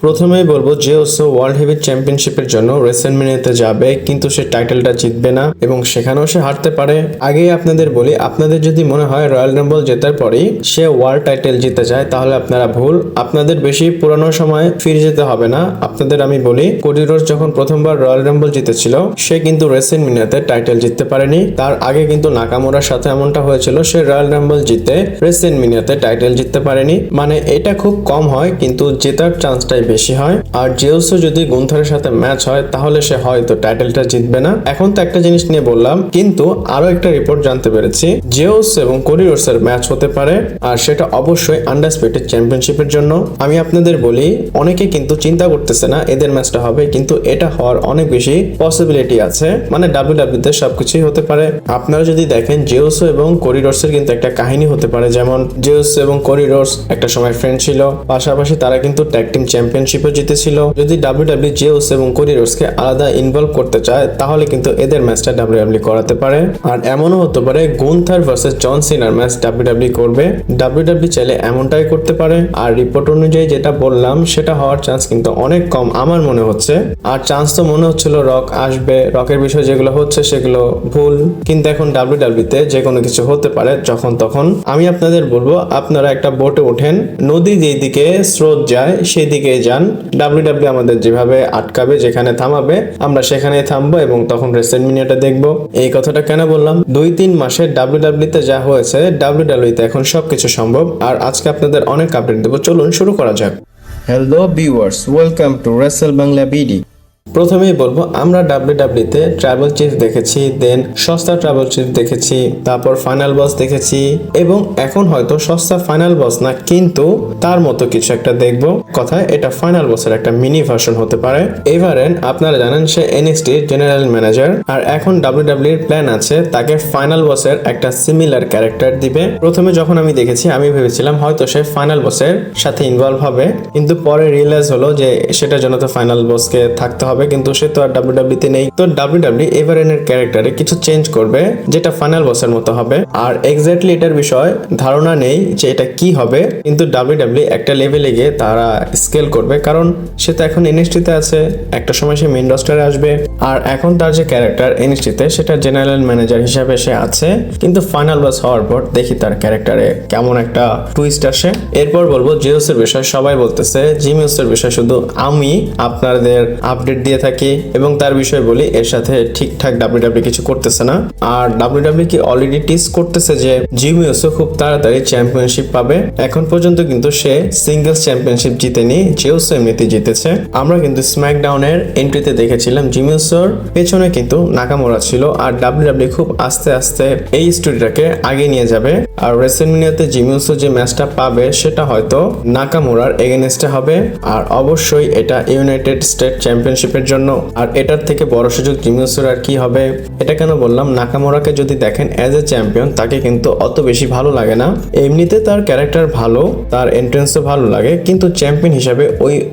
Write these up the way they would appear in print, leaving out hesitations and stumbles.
প্রথমেই বলবো যে ওসো ওয়ার্ল্ড হেভি চ্যাম্পিয়নশিপের জন্য রেসলম্যানিয়াতে যাবে, কিন্তু সে টাইটেলটা জিতবে না এবং সেখানেও সে হারতে পারে। আগেই আপনাদের বলি, আপনাদের যদি মনে হয় রয়্যাল রাম্বল জেতার পরেই সে ওয়ার্ল্ড টাইটেল জিতে যায় তাহলে আপনারা ভুল। আপনাদের বেশি পুরানো সময় ফিরে যেতে হবে না। আপনাদের আমি বলি, কোডি রোডস যখন প্রথমবার রয়্যাল রাম্বল জিতেছিল সে কিন্তু রেসলম্যানিয়াতে টাইটেল জিততে পারেনি। তার আগে কিন্তু নাকামুরার সাথে এমনটা হয়েছিল, সে রয়্যাল রাম্বল জিতে রেসলম্যানিয়াতে টাইটেল জিততে পারেনি। মানে এটা খুব কম হয়, কিন্তু জেতার চান্সটাই বেশি হয়। আর জেউসো যদি গুন্থারের সাথে ম্যাচ হয় তাহলে সে হয়তো টাইটেলটা জিতবে না। এখন তো একটা জিনিস নিয়ে বললাম, কিন্তু আরো একটা রিপোর্ট জানতে পেরেছি জেউস এবং কোডি রোডসের ম্যাচ হতে পারে, আর সেটা অবশ্যই আন্ডারস্পিডেড চ্যাম্পিয়নশিপের জন্য। আমি আপনাদের বলি, অনেকে কিন্তু চিন্তা করতেছে না এদের ম্যাচটা হবে, কিন্তু এটা হওয়ার অনেক বেশি পসিবিলিটি আছে। মানে ডাব্লিউডাব্লিউ তে সবকিছুই হতে পারে। আপনারা যদি দেখেন জেউসো এবং কোডি রোডসের কিন্তু একটা কাহিনী হতে পারে, যেমন জেউস এবং কোডি রোডস একটা সময় ফ্রেন্ড ছিল, পাশাপাশি তারা কিন্তু ট্যাগ টিম চ্যাম্পিয়নশিপও জিতেছিল। যদি ডাব্লিউডাব্লিউ জেউস এবং কোডি রোডসকে আলাদা ইনভলভ করতে চায় তাহলে কিন্তু এদের ম্যাচটা ডাব্লিউডাব্লিউ করাতে পারে। আর এমনও হতে পারে গুন্থার ভার্সেস জন সিনার ম্যাচ ডাব্লিউডাব্লিউ করবে। ডাব্লিউডাব্লিউ চাইলে এমনটাই করতে পারে। আর রিপোর্ট অনুযায়ী যেটা বললাম সেটা হওয়ার চান্স কিন্তু অনেক কম আমার মনে হচ্ছে। আর চান্স তো মনে হচ্ছিল রক আসবে, রকের বিষয় যেগুলো হচ্ছে সেগুলো ভুল, কিন্তু এখন ডাব্লিউডাব্লিউ তে যে কোনো কিছু হতে পারে যখন তখন। আমি আপনাদের বলবো, আপনারা একটা বোটে ওঠেন, নদী যেদিকে স্রোত যায় সেই দিকে যান। ডাব্লিউডাব্লিউ আমাদের যেভাবে আটকাবে, যেখানে থামাবে আমরা সেখানেই থামবো এবং তখন রেসলম্যানিয়াটা দেখবো। এই কথাটা কেন বললাম, 2-3 মাসে ডাব্লিউডাব্লিউ তে যা হয়েছে ডাব্লিউডাব্লিউ তে এখন সবকিছু সম্ভব। আর আজকে আপনাদের অনেক আপডেট দেবো, চলুন শুরু করা যাক। Hello viewers, welcome to wrestle Bangla BD. প্রথমেই বলবো, আমরা ডাব্লিউডাব্লিউ তে ট্রাইবাল চিফ দেখেছি, দেন সস্তা ট্রাইবাল চিফ দেখেছি, তারপর ফাইনাল বস দেখেছি, এবং এখন হয়তো সস্তা ফাইনাল বস না কিন্তু তার মতো কিছু একটা দেখবো। কথায় এটা ফাইনাল বসের একটা মিনি ভার্সন হতে পারে। এভারেন আপনারা জানেন সে NXT জেনারেল ম্যানেজার, আর এখন ডাব্লিউডাব্লিউ এর প্ল্যান আছে তাকে ফাইনাল বসের একটা সিমিলার ক্যারেক্টার দিবে। প্রথমে যখন আমি দেখেছি আমি ভেবেছিলাম হয়তো সে ফাইনাল বসের সাথে ইনভলভ হবে, কিন্তু পরে রিয়েলাইজ হলো যে সেটার জন্য তো ফাইনাল বসকে থাকতে হবে, কিন্তু সে তো আর ডাব্লিউডাব্লিউ তে নেই। তো ডাব্লিউডাব্লিউ এভারেনের ক্যারেক্টারে কিছু চেঞ্জ করবে যেটা ফাইনাল বসের মতো হবে। আর এক্স্যাক্টলি এটার বিষয় ধারণা নেই যে এটা কি হবে, কিন্তু ডাব্লিউডাব্লিউ একটা লেভেলে গিয়ে তারা স্কেল করবে, কারণ সে তো এখন NXT তে আছে, একটা সময় সে মেইন রস্টারে আসবে। আর এখন তার যে ক্যারেক্টার NXT তে সেটা জেনারেল ম্যানেজার হিসাবে সে আছে, কিন্তু ফাইনাল বস হওয়ার পর দেখি তার ক্যারেক্টারে কেমন একটা টুইস্ট আসে। এরপর বলবো জেউসের বিষয়, সবাই বলতেছে জিমিউসের বিষয় শুধু আমি আপনাদের আপডেট দিয়ে থাকি এবং তার বিষয়ে বলি, এর সাথে ঠিকঠাক ডাব্লিউডাব্লিউ কিছু করতেছে না। আর ডাব্লিউডাব্লিউ কি অলরেডি টিজ করতেছে যে জিমিউসও খুব তাড়াতাড়ি চ্যাম্পিয়নশিপ পাবে। এখন পর্যন্ত কিন্তু সে সিঙ্গেলস চ্যাম্পিয়নশিপ জিতেনি, জেউস এমনিতে জিতেছে। আমরা কিন্তু স্ম্যাকডাউনের এন্ট্রিতে দেখেছিলাম জিমিউসের পেছনে কিন্তু নাকামোরা ছিল, আর ডাব্লিউডাব্লিউ খুব আস্তে আস্তে এই স্টোরিটাকে আগে নিয়ে যাবে। আর রেসলম্যানিয়াতে জিমিউসো যে ম্যাচটা পাবে সেটা হয়তো নাকামোরার এগেনস্টে হবে, আর অবশ্যই এটা ইউনাইটেড স্টেট চ্যাম্পিয়নশিপের জন্য। আর এটার থেকে বড় সুযোগ জিমিউসোর আর কি হবে। এটা কেন বললাম, নাকামোরাকে যদি দেখেন অ্যাজ এ চ্যাম্পিয়ন তাকে কিন্তু অত বেশি ভালো লাগে না। এমনিতে তার ক্যারেক্টার ভালো, তার এন্ট্রেন্সও ভালো লাগে, কিন্তু চ্যাম্পিয়ন হিসাবে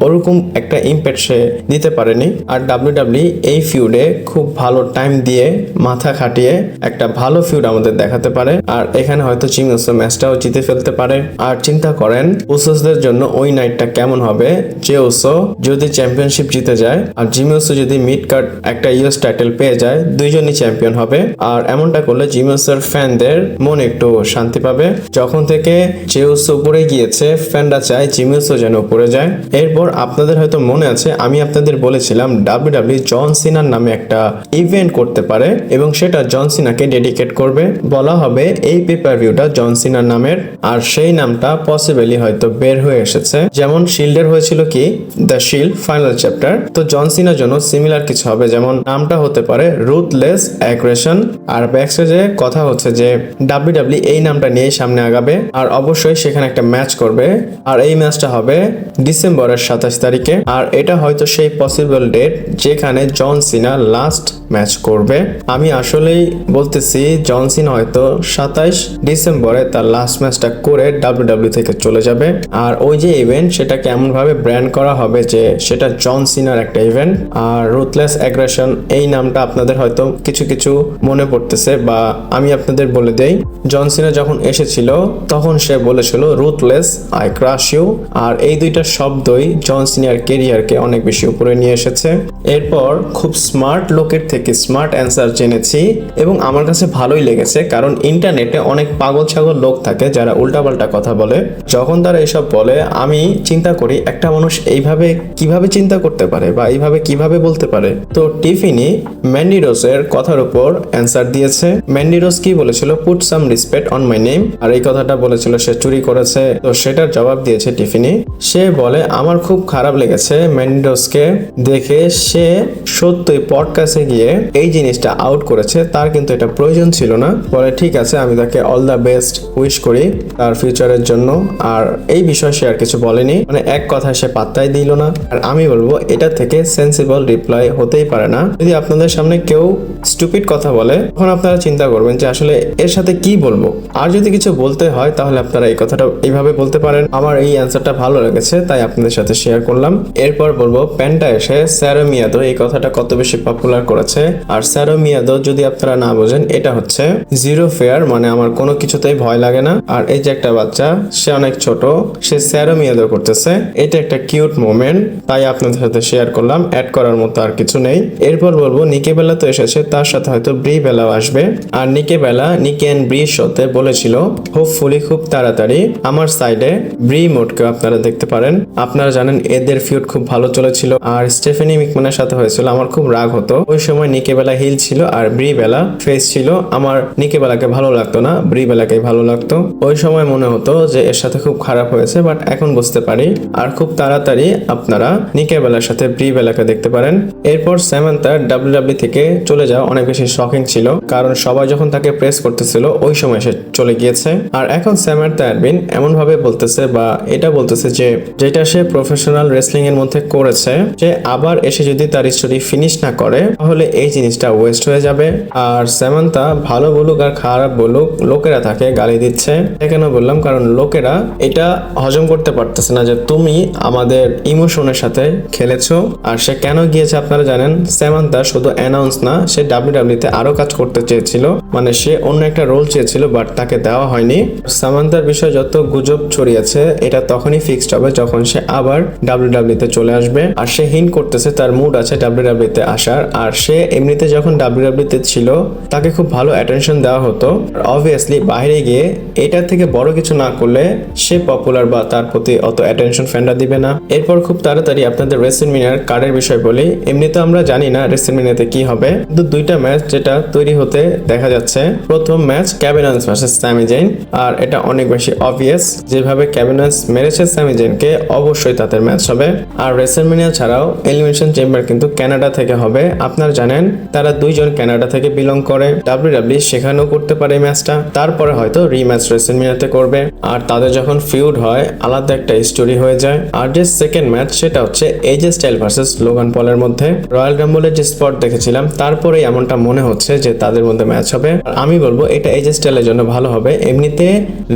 ওরকম একটা ইম্প্যাক্ট সে দিতে পারেনি। আর ডাব্লিউডাব্লিউ এই ফিউডে খুব ভালো টাইম দিয়ে মাথা খাটিয়ে একটা ভালো ফিউড আমাদের দেখাতে পারে, আর এখানে হয়তো জিমিউসো ম্যাচটাও জিতে ফেলতে পারে। আর চিন্তা করেন উসোসদের জন্য ওই নাইটটা কেমন হবে, যে উসো যদি চ্যাম্পিয়নশিপ জিতে যায় আর জিমিউসো যদি মিড কার্ড একটা ইউএস টাইটেল পেয়ে যায়, দুইজনই চ্যাম্পিয়ন হবে। আর এমনটা করলে জিমিউসোর ফ্যানদের মন একটু শান্তি পাবে। যখন থেকে জেউসো উপরে গিয়েছে ফ্যানরা চায় জিমিউসো যেন উপরে যায়। এরপর আপনাদের হয়তো মনে আছে আমি আপনাদের বলেছিলাম ডাব্লিউডাব্লিউ জন সিনার নামে একটা ইভেন্ট করতে পারে এবং সেটা জন সিনাকে ডেডিকেট করবে। বলা হবে এই পেপার ভিউটা জন সিনার নামের, আর সেই নামটা পসিবলি হয়তো বের হয়ে এসেছে। যেমন শিল্ডের হয়েছিল কি দ্য শিল্ড ফাইনাল চ্যাপ্টার, তো জন সিনার জন্য সিমিলার কিছু হবে, যেমন নামটা হতে পারে রুথলেস অ্যাগ্রেশন। আর ব্যাকস্টেজে কথা হচ্ছে যে ডাব্লিউডাব্লিউ এই নামটা নিয়ে সামনে আগাবে, আর অবশ্যই সেখানে একটা ম্যাচ করবে, আর এই ম্যাচটা হবে ডিসেম্বরের 27 তারিখে। আর এটা হয়তো সেই পসিবল ডেট যেখানে জন সিনা লাস্ট ম্যাচ করবে। আমি আসলেই বলতেছি জন সিনা হয়তো 27 ডিসেম্বরে তার লাস্ট ম্যাচটা করে ডাব্লিউডাব্লিউ থেকে চলে যাবে। আর ওই যে ইভেন্ট সেটাকে এমন ভাবে ব্র্যান্ড করা হবে যে সেটা জন সিনার একটা ইভেন্ট। আর রুথলেস অ্যাগ্রেশন এই নামটা আপনাদের হয়তো কিছু কিছু মনে পড়তেছে, বা আমি আপনাদের বলে দেই, জন সিনা যখন এসেছিল তখন সে বলেছিল রুথলেস আই ক্রাশ ইউ। আর এই দুইটা শব্দই জন সিনার কেরিয়ারকে অনেক বেশি উপরে নিয়ে এসেছে। এরপর খুব স্মার্ট লোকের থেকে স্মার্ট অ্যান্সার জেনেছি এবং আমার কাছে ভালোই লেগেছে, কারণ ইন্টারনেটে অনেক পাগল ছাগল লোক থাকে যারা উল্টাপাল্টা কথা বলে। যখন তারা এসব বলে আমি চিন্তা করি একটা মানুষ এইভাবে কিভাবে চিন্তা করতে পারে বা এইভাবে কিভাবে বলতে পারে। তো টিফিনি ম্যান্ডি রোজের কথার উপর অ্যান্সার দিয়েছে। ম্যান্ডি রোজ কি বলেছিল, put some respect on my name, আর এই কথাটা বলেছিল সে চুরি করেছে। তো সেটার জবাব দিয়েছে টিফিনি। সে বলে আমার খুব খারাপ লেগেছে ম্যান্ডি রোজকে দেখে, সে সত্যই পডকাস্টে গিয়ে এই জিনিসটা আউট করেছে, তার কিন্তু এটা প্রয়োজন ছিল না। বলে ঠিক আছে, আমি তাকে অল দ্য বেস্ট উইশ করি তার ফিউচারের জন্য। আর এই বিষয়ে সে আর কিছু বলেনি, মানে এক কথা সে পাত্তাই দিল না। আর আমি বলবো এটা থেকে সেন্সিবল রিপ্লাই হতেই পারে না। যদি আপনাদের সামনে কেউ স্টুপিড কথা বলে তখন আপনারা চিন্তা করবেন যে আসলে এর সাথে কি বলবো। আর যদি কিছু বলতে হয় তাহলে আপনারা এই কথাটা এইভাবে বলতে পারেন। আমার এই অ্যান্সারটা ভালো লেগেছে তাই আপনাদের সাথে শেয়ার করলাম। এরপর বলবো প্যান্টা এসে স্যারো মিয়াদো এই কথাটা কত বেশি পপুলার করেছে। আর স্যারো মিয়াদো যদি আপনারা না বোঝেন, এটা হচ্ছে জিরো ফেয়ার, মানে আমার কোনো কিছুতেই ভয় লাগে না। আর এই যে একটা বাচ্চা, সে অনেক ছোট, সে স্যারো মিয়াদো করতেছে, এটা একটা কিউট মোমেন্ট, তাই আপনাদের সাথে শেয়ার করলাম। অ্যাড করার মতো আর কিছু নেই। এরপর বলবো নিকে বেলা তো এসেছে, তার সাথে হয়তো ব্রি বেলাও আসবে। আর নিকে বেলা নিকে এন্ড ব্রি শোতে বলেছিল হোপফুলি খুব তাড়াতাড়ি আমার সাইডে ব্রি মোডকে আপনারা দেখতে পারেন। আপনারা জানেন এদের ফিউড খুব ভালো চলেছিল, আর স্টেফেনি মিকম্যানের সাথে হয়েছিল। আমার খুব রাগ হতো ওই সময়, নিকে বেলা হিল ছিল আর ব্রি বেলা ফেস ছিল। আমার নিকে বেলাকে ভালো লাগতো না, ব্রি বেলাকে ভালো লাগতো। ওই সময় মনে হতো যে এর সাথে খুব খারাপ হয়েছে, বাট এখন বুঝতে পারি। আর খুব তাড়াতাড়ি আপনারা নিকে বেলার সাথে ব্রি বেলাকে দেখতে পারেন। এরপর সামান্থা ডাব্লিউডাব্লিউ থেকে চলে যাওয়া অনেক বেশি শকিং ছিল, কারণ সবাই যখন তাকে প্রেস করতেছিল ওই সময় সে চলে গিয়েছে। আর এখন সামান্থা অ্যাডমিন এমন ভাবে বলতেছে বা এটা বলতেছে যে যেটা সে প্রফেশনাল রেসলিং এর মধ্যে করেছে, যে আবার এসে যদি তার স্টোরি ফিনিশ না করে তাহলে এই জিনিসটা ওয়েস্ট হয়ে যাবে। আর সামান্থা ভালো বলুক আর খারাপ বলুক, লোকেরা তাকে গালি দিচ্ছে। কেন বললাম, কারণ লোকেরা এটা হজম করতে পারতেছে না যে তুমি আমাদের ইমোশনের সাথে খেলেছো। আর সে কেন গিয়েছে আপনারা জানেন, সামান্থা শুধু অ্যানাউন্স না, সে ডাব্লিউডাব্লিউতে আরো কাজ করতে চেয়েছিল, মানে সে অন্য একটা রোল চেয়েছিল, বাট তাকে দেওয়া হয়নি। সামান্থার বিষয়ে যত গুজব ছড়িয়েছে এটা তখনই ফিক্সড হবে যখন সে আবার ডাব্লিউডাব্লিউতে চলে আসবে। আর সে হিন্ট করতেছে তার মুড আছে ডাব্লিউডাব্লিউতে আসার। আর সে এমনিতে যখন ডাব্লিউডাব্লিউতে ছিল তাকে খুব ভালো অ্যাটেনশন দেওয়া হতো। অবভিয়াসলি বাইরে গিয়ে এটার থেকে বড় কিছু না করলে সে পপুলার বা তার প্রতি অত অ্যাটেনশন ফ্যানরা দিবে না। এরপর খুব তাড়াতাড়ি আপনাদের রেসলম্যানিয়ার কার্ডের বিষয় বলি। এমনিতে আমরা জানি না রেসলম্যানিয়াতে কি হবে, কিন্তু দুইটা ম্যাচ যেটা তৈরি হতে দেখা যাচ্ছে। প্রথম match Kevin Owens versus Sami Zayn, আর এটা অনেক বেশি অবভিয়াস, যেভাবে কেভিন ওয়েন্স মেরেছে স্যামি জেইনকে অবশ্যই তাদের ম্যাচ হবে। আর রেসলম্যানিয়া ছাড়াও এলিমিনেশন চেম্বার কিন্তু কানাডা থেকে হবে। আপনারা জানেন তারা দুইজন কানাডা থেকে বিলং করে। ডাব্লিউডাব্লিউ সেখানেও করতে পারে ম্যাচটা, তারপরে হয়তো রিম্যাচ রেসলম্যানিয়াতে করবে। আর তাদের যখন ফিউড হয় আলাদা একটা স্টোরি হয়ে যায়। আর যে সেকেন্ড ম্যাচ সেটা হচ্ছে এজে স্টাইল ভার্সেস লোগান পলের মধ্যে। রয়্যাল রাম্বলের যে স্পট দেখেছিলাম তারপরে এমনটা মনে হচ্ছে যে তাদের মধ্যে ম্যাচ হবে। আমি বলবো এটা এজে স্টাইলের জন্য ভালো হবে। এমনিতে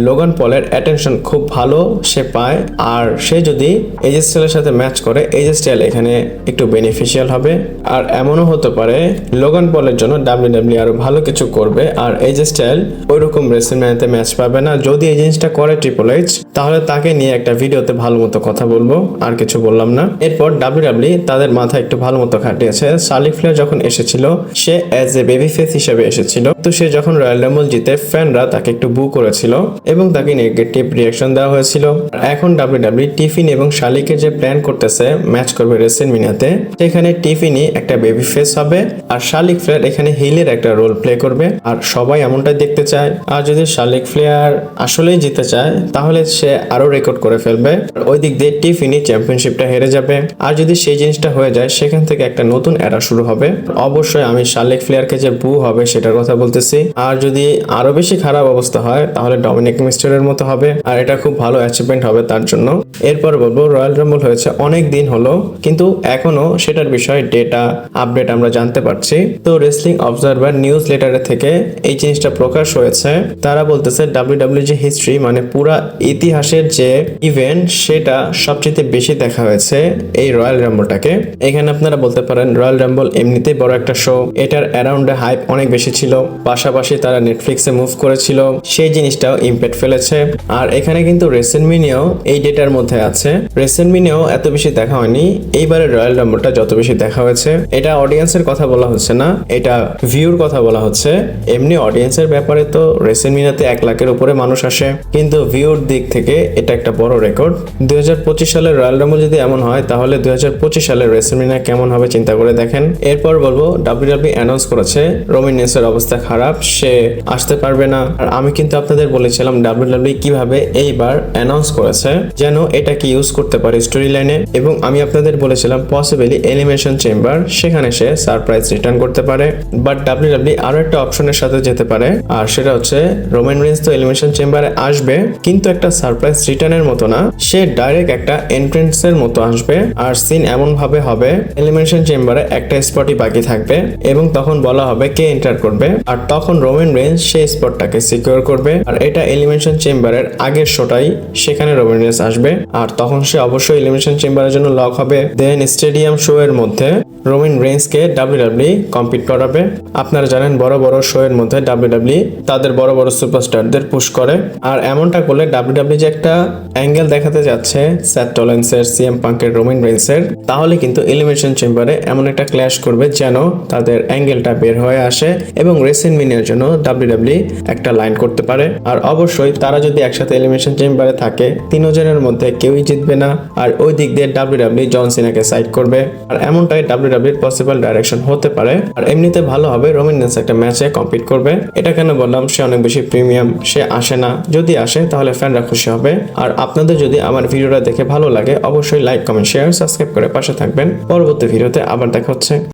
লোগান পলের অ্যাটেনশন খুব ভালো সে পায়, আর সে যদি এজে স্টাইলের সাথে ম্যাচ করে এজে স্টাইল এখানে একটু বেনিফিশিয়াল হবে। আর এমনও হতে পারে লোগান পলের জন্য ডাব্লিউডাব্লিউ আরো ভালো কিছু করবে, আর এজে স্টাইল ওইরকম রেসলম্যানিয়াতে ম্যাচ পাবে না। যদি এই জিনিসটা করে ট্রিপল এইচ, তাহলে তাকে নিয়ে একটা ভিডিওতে ভালো মতো কথা বলবো, আর কিছু বললাম না। এরপর ডাব্লিউডাব্লিউ তাদের মাথা একটু ভালো মতো খাটিয়েছে। শার্লট ফ্লেয়ার যখন এসেছিল সে অ্যাজ এ বেবি ফেস হিসেবে এসেছিল, তো সে যখন রয়্যাল রাম্বল জিতে ফ্যানরা তাকে একটু বু করেছিল এবং তাকে নেগেটিভ রিয়াকশন দেওয়া হয়েছিল। এখন ডাব্লিউডাব্লিউ টিফিন এবং শার্লটের যে প্ল্যান করতেছে ম্যাচ করবে রেসলম্যানিয়াতে, সেখানে টিফিনি একটা বেবি ফেস হবে আর শার্লট ফ্লেয়ার এখানে হিলের একটা রোল প্লে করবে। আর সবাই এমনটাই দেখতে চায়। আর যদি শার্লট ফ্লেয়ার আসলেই জিতে চায় তাহলে সে আরো রেকর্ড করে ফেলবে, ওই দিক দিয়ে টিফিনি চ্যাম্পিয়নশিপটা হেরে যাবে। আর যদি সেই জিনিসটা হয়ে যায় সেখান থেকে একটা নতুন এরা শুরু হবে। অবশ্যই আমি শার্লট ফ্লেয়ারকে যে বু হবে সেটার কথা বলতেছি। আর যদি আরো বেশি খারাপ অবস্থা হয় তাহলে ডমিনিক মিস্টারের মতো হবে, আর এটা খুব ভালো অ্যাচিভমেন্ট হবে তার জন্য। এরপর বলবো রয়্যাল রাম্বল হয়েছে অনেক দিন হলো, কিন্তু এখনো সেটার বিষয়ে ডেটা আপডেট আমরা জানতে জানতে পারছি। তো রেসলিং অবজারভার নিউজ লেটারে থেকে এই জিনিসটা প্রকাশ হয়েছে। তারা বলতেছে ডাব্লিউডাব্লিউ যে হিস্ট্রি মানে পুরা ইতিহাসের যে ইভেন্ট সেটা সবচেয়ে বেশি দেখা হয়েছে এই রয়্যাল রাম্বলটাকে। এখানে আপনারা বলতে পারেন রয়্যাল রাম্বল এমনিতেই বড় একটা শো, এটার অ্যারাউন্ডে হাইপ অনেক বেশি ছিল, পাশাপাশি তারা নেটফ্লিক্সে মুভ করেছিল, সেই জিনিসটাও ইম্প্যাক্ট ফেলেছে। আর এখানে কিন্তু রেসেলমেনিয়াও এই ডেটার মধ্যে আছে। রেসেলমেনিয়াও এত বেশি দেখা হয়নি, এইবারে রয়্যাল রাম্বলটা যত বেশি দেখা হয়েছে। এটা অডিয়েন্সের কথা বলা হচ্ছে না, এটা ভিউর কথা বলা হচ্ছে। এমনি অডিয়েন্সের ব্যাপারে তো রেসেলমেনিয়াতে 1 লাখের উপরে মানুষ আসে, কিন্তু ভিউর দিক থেকে এটা একটা বড় রেকর্ড। 2025 সালের রয়্যাল রাম্বল যদি এমন হয় তাহলে 2025 সালের রেসেলমেনিয়া কেমন হবে চিন্তা করে দেখেন। এরপর বলবো ডাব্লিউডাব্লিউ অ্যানাউন্স করেছে রোমান রেন্সের অবস্থা খারাপ, সে আসতে পারবে না। আর আমি কিন্তু আপনাদের বলেছিলাম ডাব্লিউডাব্লিউ কিভাবে এইবার অ্যানাউন্স করেছে যেন এটাকে ইউজ করতে পারে স্টোরি লাইনে, এবং আমি আপনাদের বলেছিলাম পসিবলি এলিমিনেশন চেম্বার, সেখানে সে সারপ্রাইজ রিটার্ন করতে পারে। বাট ডাব্লিউডাব্লিউ আরো একটা অপশনের সাথে যেতে পারে, আর সেটা হচ্ছে রোমান রেন্স তো এলিমিনেশন চেম্বারে আসবে কিন্তু একটা সারপ্রাইজ রিটার্নের মতো না, সে ডাইরেক্ট একটা এন্ট্রেন্সের মতো আসবে। আর সিন এমন ভাবে হবে এলিমিনেশন চেম্বারে একটা স্পটই বাকি থাকবে এবং তখন বলা হবে কে এন্টার করবে, আর তখন রোমান রেন্স সেই স্পটটাকে সিকিউর করবে। আর এটা এলিমিনেশন চেম্বারের আগের শোটাই, সেখানে রোমান রেন্স আসবে আর তখন সে অবশ্যই এলিমিনেশন চেম্বারের জন্য লক হবে। দেন স্টেডিয়াম শো এর মধ্যে রোমান রেন্সকে ডাব্লিউডাব্লিউ কম্পিট করাবে। আপনারা জানেন বড় বড় শো এর মধ্যে ডাব্লিউডাব্লিউ তাদের বড় বড় সুপারস্টারদের পুশ করে, আর এমনটা করলে ডাব্লিউডাব্লিউ যে একটা অ্যাঙ্গেল দেখাতে যাচ্ছে সেথ রলিন্সের, সিএম পাঙ্কের, রোমান রেন্সের, তাহলে কিন্তু এলিমিনেশন চেম্বারে এমন একটা ক্ল্যাশ করবে যেন তাদের অ্যাঙ্গেলটা বের হয়ে আসে এবং রেসেলমেনিয়ার জন্য ডাব্লিউডাব্লিউ একটা লাইন করতে পারে। আর অবশ্যই তারা যদি একসাথে এলিমিনেশন চেম্বারে থাকে তিনজনের মধ্যে কেউই জিতবে না, আর ওই দিক দিয়ে ডাব্লিউডাব্লিউ জন সিনাকে সাইড করবে, আর এমনটাই ডাব্লিউডাব্লিউর পসিবল ডাইরেকশন হতে পারে। আর এমনিতে ভালো হবে রোমান রেন্স একটা ম্যাচে কম্পিট করবে। এটা কেন বললাম, সে অনেক বেশি প্রিমিয়াম, সে আসে না, যদি আসে তাহলে ফ্যানরা খুশি হবে। আর আপনাদের যদি আমার ভিডিওটা দেখে ভালো লাগে অবশ্যই লাইক, কমেন্ট, শেয়ার, সাবস্ক্রাইব করে পাশে থাকবেন। পরবর্তী ভিডিওতে আবার দেখা হচ্ছে।